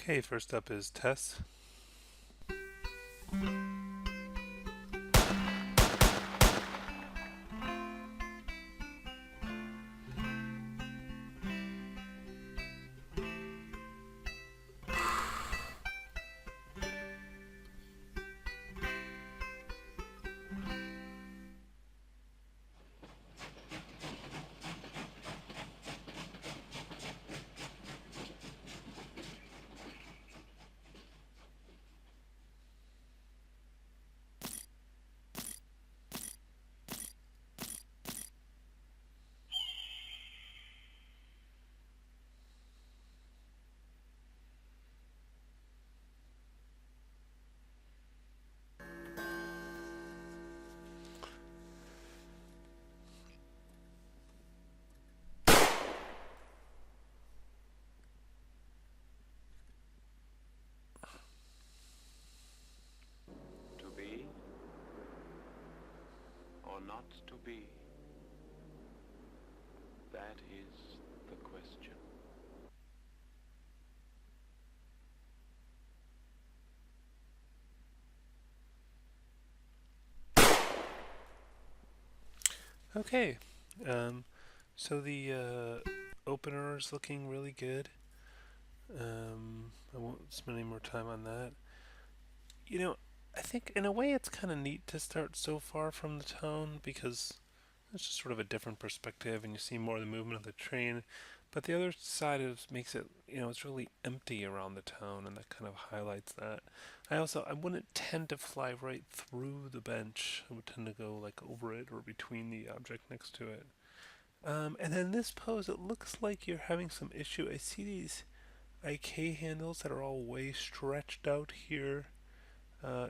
Okay, first up is Tess. To be or not to be? That is the question. Okay, so the opener is looking really good. I won't spend any more time on that. You know, I think in a way it's kind of neat to start so far from the tone because it's just sort of a different perspective and you see more of the movement of the train. But the other side is makes it, it's really empty around the tone and that kind of highlights that. I wouldn't tend to fly right through the bench. I would tend to go like over it or between the object next to it. And then this pose, it looks like you're having some issue. I see these IK handles that are all way stretched out here.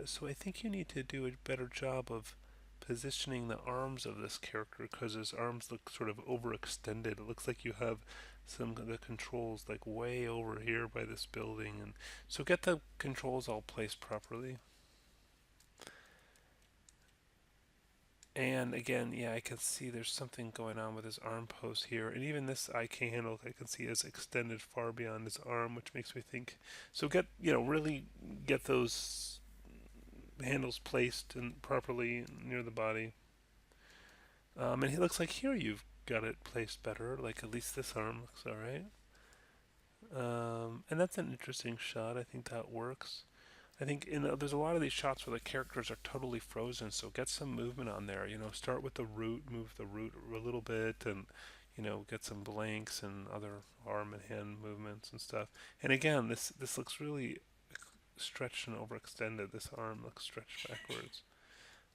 So I think you need to do a better job of positioning the arms of this character because his arms look sort of overextended. It looks like you have some of the controls like way over here by this building, and so get the controls all placed properly. And again, yeah, I can see there's something going on with his arm pose here, and even this IK handle I can see is extended far beyond his arm, which makes me think. So really get those handles placed and properly near the body. And it looks like here you've got it placed better. Like at least this arm looks all right. And that's an interesting shot. I think that works. I think there's a lot of these shots where the characters are totally frozen. So get some movement on there. Start with the root, move the root a little bit, and get some blanks and other arm and hand movements and stuff. And again, this looks really stretched and overextended. This arm looks stretched backwards.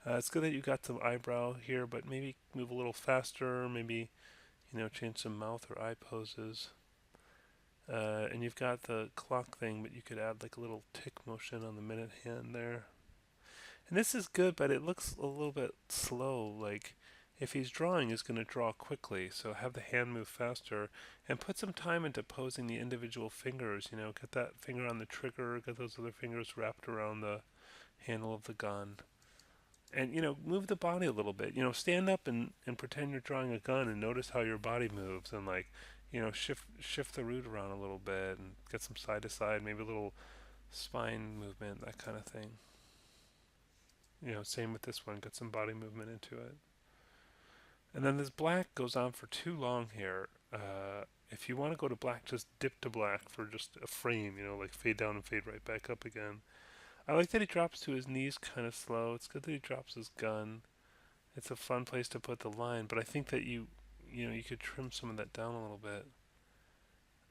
It's good that you got some eyebrow here, but maybe move a little faster. Maybe change some mouth or eye poses. And you've got the clock thing, but you could add like a little tick motion on the minute hand there. And this is good, but it looks a little bit slow. Like if he's drawing, he's going to draw quickly. So have the hand move faster and put some time into posing the individual fingers. Get that finger on the trigger, get those other fingers wrapped around the handle of the gun. And move the body a little bit. Stand up and pretend you're drawing a gun and notice how your body moves and like shift the root around a little bit and get some side to side, maybe a little spine movement, that kind of thing. Same with this one, get some body movement into it. And then this black goes on for too long here. If you want to go to black, just dip to black for just a frame, like fade down and fade right back up again. I like that he drops to his knees kind of slow. It's good that he drops his gun. It's a fun place to put the line, but I think that you could trim some of that down a little bit.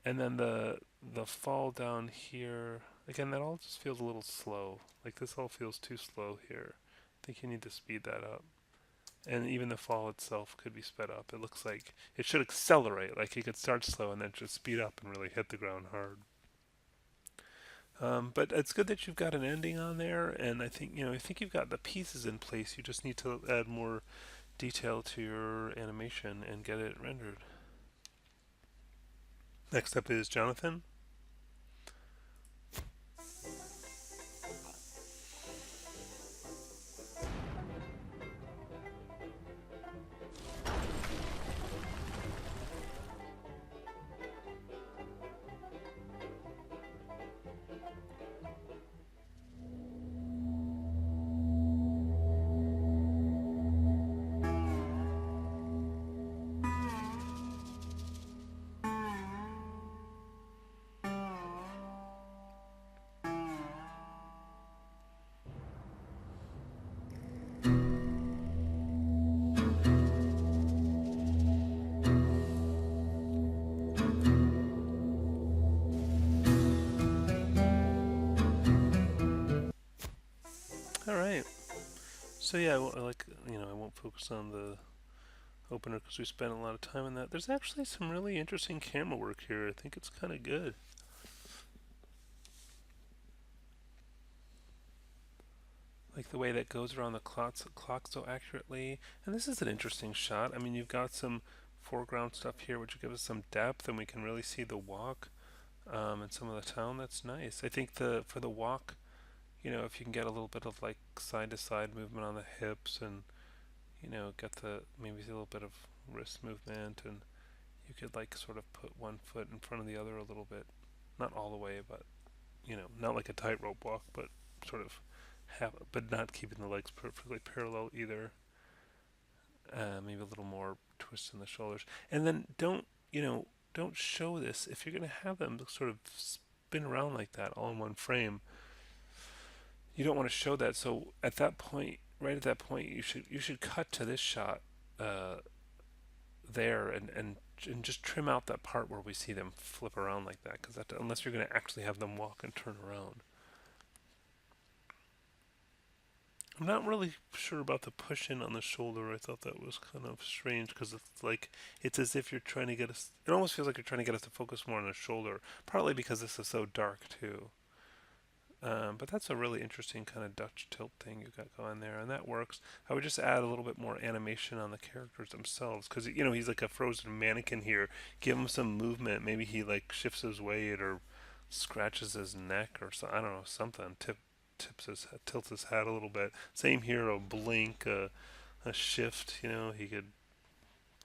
And then the fall down here, again, that all just feels a little slow. Like this all feels too slow here. I think you need to speed that up. And even the fall itself could be sped up. It looks like it should accelerate. Like it could start slow and then just speed up and really hit the ground hard. But it's good that you've got an ending on there, and I think you've got the pieces in place. You just need to add more detail to your animation and get it rendered. Next up is Jonathan. All right. So yeah, I like I won't focus on the opener because we spent a lot of time on that. There's actually some really interesting camera work here. I think it's kind of good. Like the way that goes around the clock so accurately. And this is an interesting shot. I mean, you've got some foreground stuff here, which gives us some depth, and we can really see the walk and some of the town. That's nice. I think the for the walk, if you can get a little bit of like side to side movement on the hips, and get the maybe a little bit of wrist movement, and you could like sort of put one foot in front of the other a little bit, not all the way, but not like a tightrope walk, but sort of but not keeping the legs perfectly parallel either. Maybe a little more twist in the shoulders, and then don't show this if you're going to have them sort of spin around like that all in one frame. You don't want to show that. So at that point, right at that point, you should cut to this shot uh, there and just trim out that part where we see them flip around like that, because unless you're going to actually have them walk and turn around. I'm not really sure about the push in on the shoulder. I thought that was kind of strange because it's as if you're trying to get us. It almost feels like you're trying to get us to focus more on the shoulder. Partly because this is so dark too. But that's a really interesting kind of Dutch tilt thing you got going there, and that works. I would just add a little bit more animation on the characters themselves, because he's like a frozen mannequin here. Give him some movement. Maybe he like shifts his weight or scratches his neck or so. I don't know, something. Tilts his hat a little bit. Same here. A blink, a shift. He could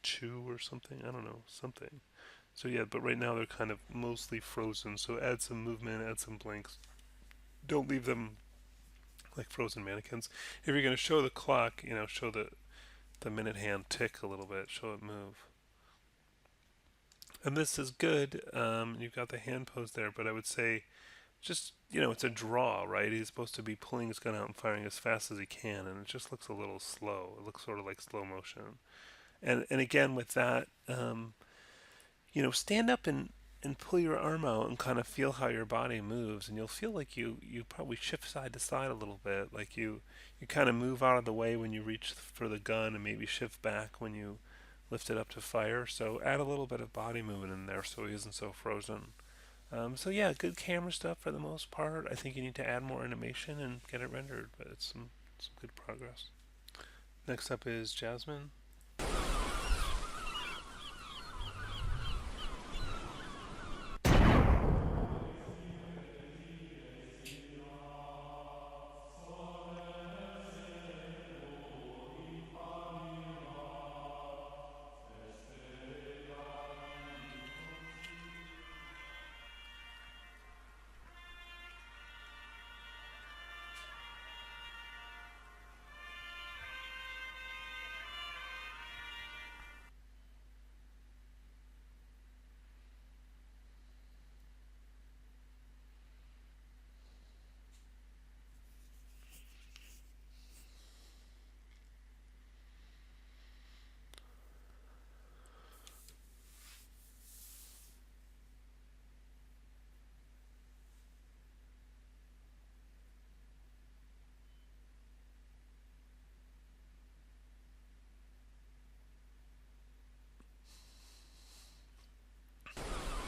chew or something. I don't know, something. So yeah, but right now they're kind of mostly frozen. So add some movement, add some blinks. Don't leave them like frozen mannequins. If you're going to show the clock, show the minute hand tick a little bit, show it move. And this is good. You've got the hand pose there, but I would say just, it's a draw, right? He's supposed to be pulling his gun out and firing as fast as he can, and it just looks a little slow. It looks sort of like slow motion. And again, with that, stand up and pull your arm out and kind of feel how your body moves, and you'll feel like you probably shift side to side a little bit, like you kind of move out of the way when you reach for the gun and maybe shift back when you lift it up to fire. So add a little bit of body movement in there so he isn't so frozen. So yeah, good camera stuff for the most part. I think you need to add more animation and get it rendered, but it's some good progress. Next up is Jasmine.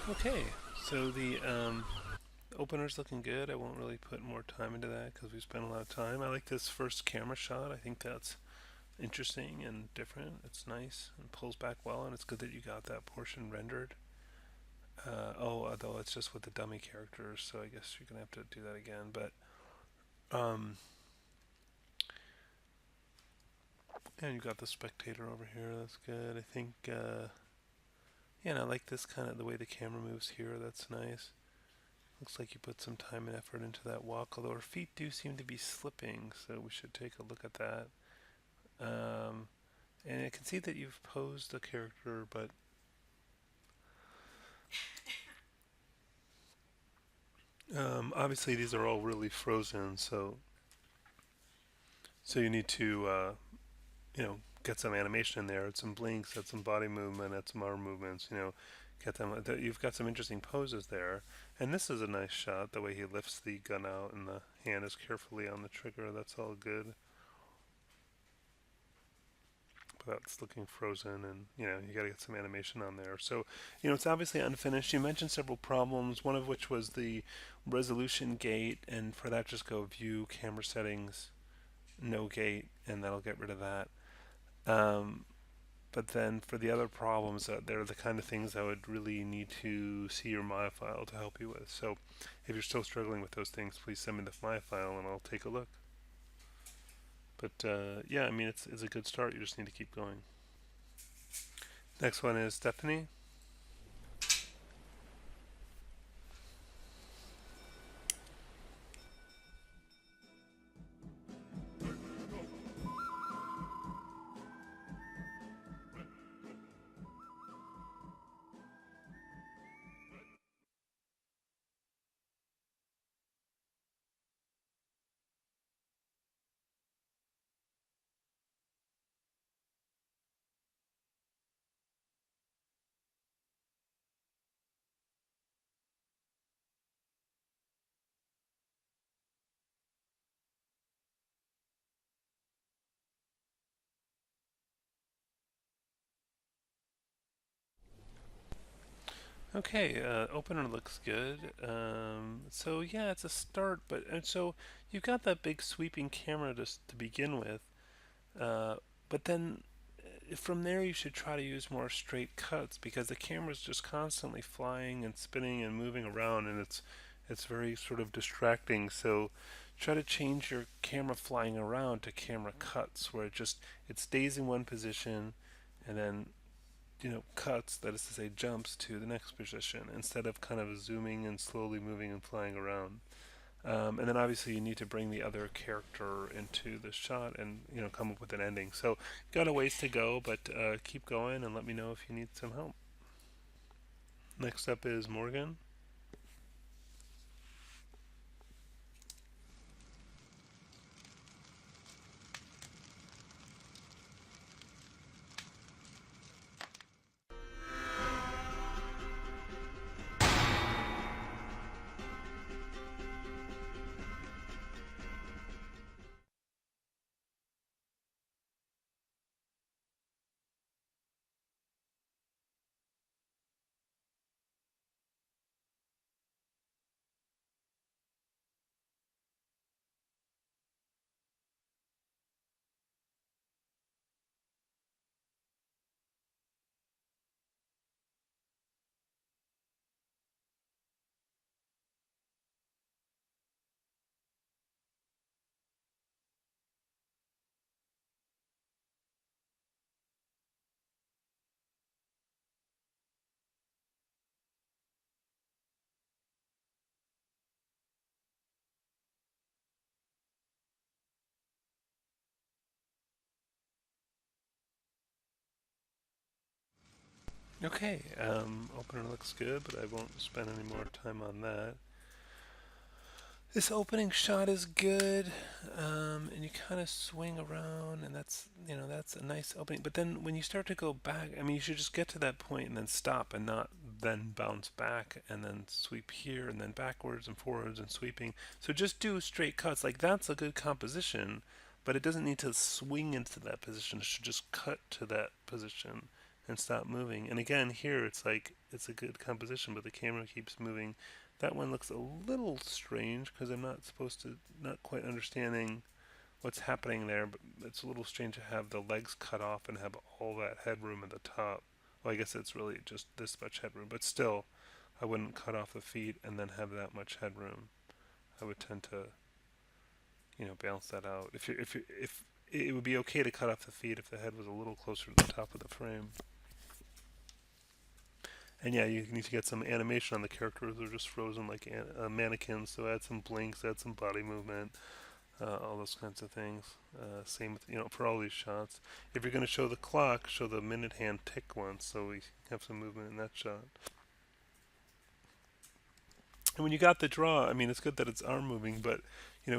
Okay, so the opener's looking good. I won't really put more time into that because we spent a lot of time. I like this first camera shot. I think that's interesting and different. It's nice and pulls back well, and it's good that you got that portion rendered. Although it's just with the dummy characters, so I guess you're gonna have to do that again. But um, and you got the spectator over here. That's good. I think and I like this kind of the way the camera moves here. That's nice. Looks like you put some time and effort into that walk, although her feet do seem to be slipping, so we should take a look at that. Um, and I can see that you've posed the character, but obviously these are all really frozen, so you need to get some animation in there, add some blinks, add some body movement, add some arm movements. Get them. You've got some interesting poses there, And this is a nice shot, the way he lifts the gun out and the hand is carefully on the trigger. That's all good. But that's looking frozen, and you got to get some animation on there. So, it's obviously unfinished. You mentioned several problems, one of which was the resolution gate, and for that, just go view, camera settings, no gate, and that'll get rid of that. Um, but then for the other problems, they're the kind of things I would really need to see your MIA file to help you with. So if you're still struggling with those things, please send me the MIA file and I'll take a look. But yeah, I mean, it's a good start. You just need to keep going. Next one is Stephanie. Okay, opener looks good. So yeah, it's a start, but and so you've got that big sweeping camera to begin with, uh, but then from there you should try to use more straight cuts because the camera's just constantly flying and spinning and moving around, and it's very sort of distracting. So try to change your camera flying around to camera cuts where it stays in one position and then cuts, that is to say, jumps to the next position instead of kind of zooming and slowly moving and flying around. And then obviously you need to bring the other character into the shot and come up with an ending. So got a ways to go, but keep going and let me know if you need some help. Next up is Morgan. Okay, opener looks good, but I won't spend any more time on that. This opening shot is good, and you kind of swing around, and that's a nice opening. But then when you start to go back, I mean, you should just get to that point and then stop, and not then bounce back and then sweep here and then backwards and forwards and sweeping. So just do straight cuts. Like that's a good composition, but it doesn't need to swing into that position. It should just cut to that position and stop moving. And again, here it's like it's a good composition, but the camera keeps moving. That one looks a little strange because I'm not quite understanding what's happening there, but it's a little strange to have the legs cut off and have all that headroom at the top. Well, I guess it's really just this much headroom, but still, I wouldn't cut off the feet and then have that much headroom. I would tend to, balance that out. If it would be okay to cut off the feet if the head was a little closer to the top of the frame. And yeah, you need to get some animation on the characters. They're just frozen like mannequins. So add some blinks, add some body movement, all those kinds of things. Same with for all these shots. If you're going to show the clock, show the minute hand tick once, so we have some movement in that shot. And when you got the draw, I mean, it's good that it's arm moving, but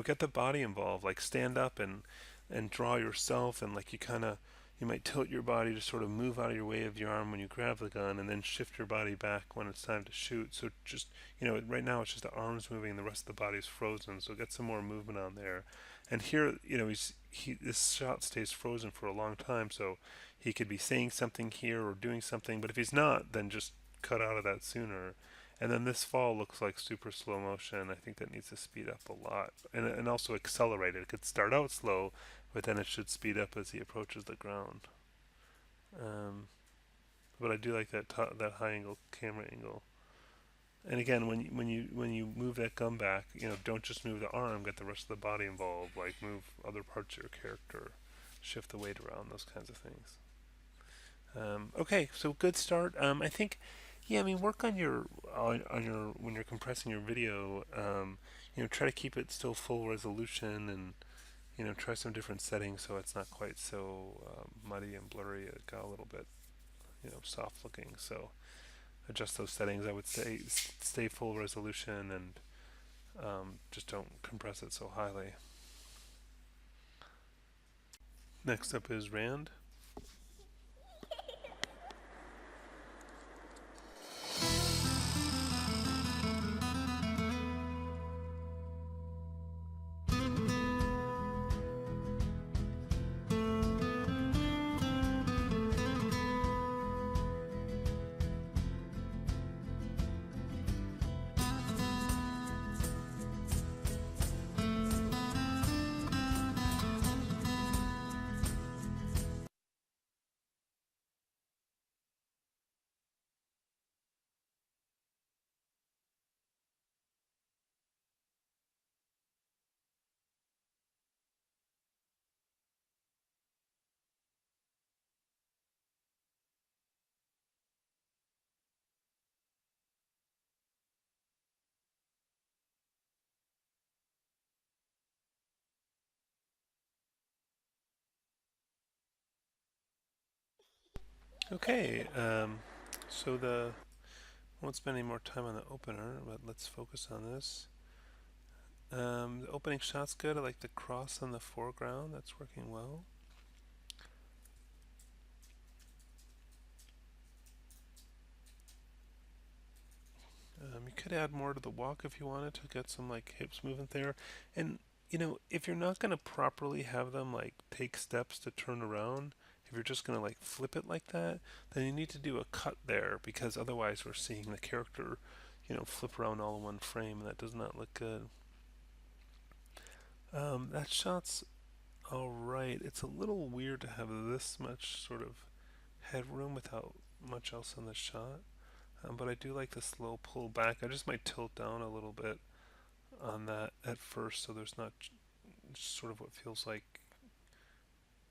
get the body involved. Like stand up and draw yourself, and like you kind of you might tilt your body to sort of move out of your way of your arm when you grab the gun, and then shift your body back when it's time to shoot. So just, right now it's just the arms moving and the rest of the body is frozen. So get some more movement on there. And here, this shot stays frozen for a long time. So he could be saying something here or doing something, but if he's not, then just cut out of that sooner. And then this fall looks like super slow motion. I think that needs to speed up a lot, and also accelerate it. It could start out slow, but then it should speed up as he approaches the ground. Um, but I do like that high angle camera angle. And again, when you move that gun back, don't just move the arm, get the rest of the body involved. Like move other parts of your character, shift the weight around, those kinds of things. Okay, so good start. I think, yeah, I mean, work on your when you're compressing your video. Try to keep it still full resolution, and try some different settings so it's not quite so muddy and blurry. It got a little bit soft looking. So adjust those settings. I would say stay full resolution and just don't compress it so highly. Next up is Rand. Okay, so won't spend any more time on the opener, but let's focus on this. The opening shot's good. I like the cross on the foreground. That's working well. You could add more to the walk if you wanted to get some like hips movement there. And if you're not going to properly have them like take steps to turn around, if you're just going to like flip it like that, then you need to do a cut there because otherwise we're seeing the character, flip around all in one frame, and that does not look good. That shot's all right. It's a little weird to have this much sort of headroom without much else in the shot. But I do like the slow pull back. I just might tilt down a little bit on that at first so there's not sort of what feels like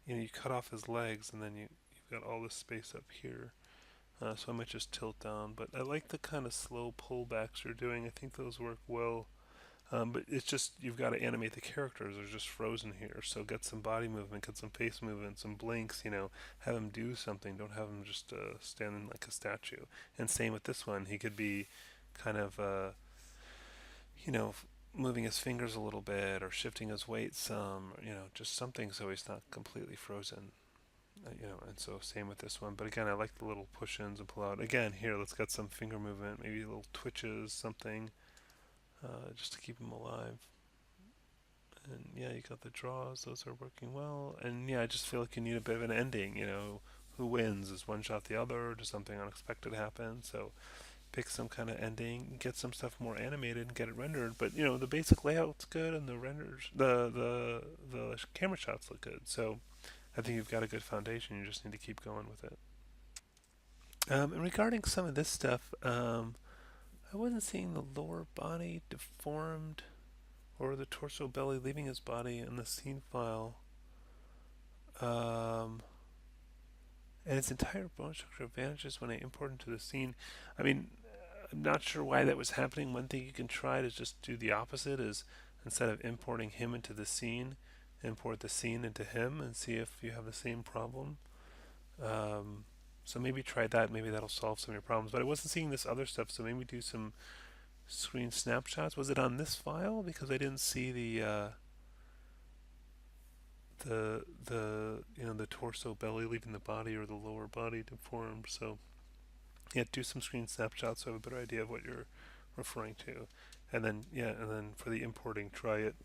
you cut off his legs and then you've got all this space up here. So I might just tilt down. But I like the kind of slow pullbacks you're doing. I think those work well. But it's just you've got to animate the characters. They're just frozen here. So get some body movement, get some face movement, some blinks. Have him do something. Don't have him just standing like a statue. And same with this one. He could be kind of, you know, moving his fingers a little bit or shifting his weight some. Just something so he's not completely frozen. And so same with this one. But again, I like the little push-ins and pull out. Again, here let's get some finger movement, maybe little twitches, something, just to keep him alive. And yeah, you got the draws; those are working well. And yeah, I just feel like you need a bit of an ending. Who wins? Is one shot the other? Does something unexpected happen? So pick some kind of ending, get some stuff more animated, and get it rendered. But the basic layout's good, and the renders, the camera shots look good. So I think you've got a good foundation. You just need to keep going with it. And regarding some of this stuff, I wasn't seeing the lower body deformed or the torso belly leaving his body in the scene file. Um, and its entire bone structure vanishes when I import into the scene. I mean, I'm not sure why that was happening. One thing you can try to just do the opposite is instead of importing him into the scene, import the scene into him and see if you have the same problem. Um, so maybe try that. Maybe that'll solve some of your problems. But I wasn't seeing this other stuff, so maybe do some screen snapshots. Was it on this file? Because I didn't see the torso belly leaving the body or the lower body deformed. So yeah, do some screen snapshots so I have a better idea of what you're referring to. And then for the importing, try it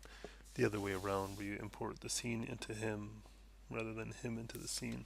the other way around where you import the scene into him rather than him into the scene.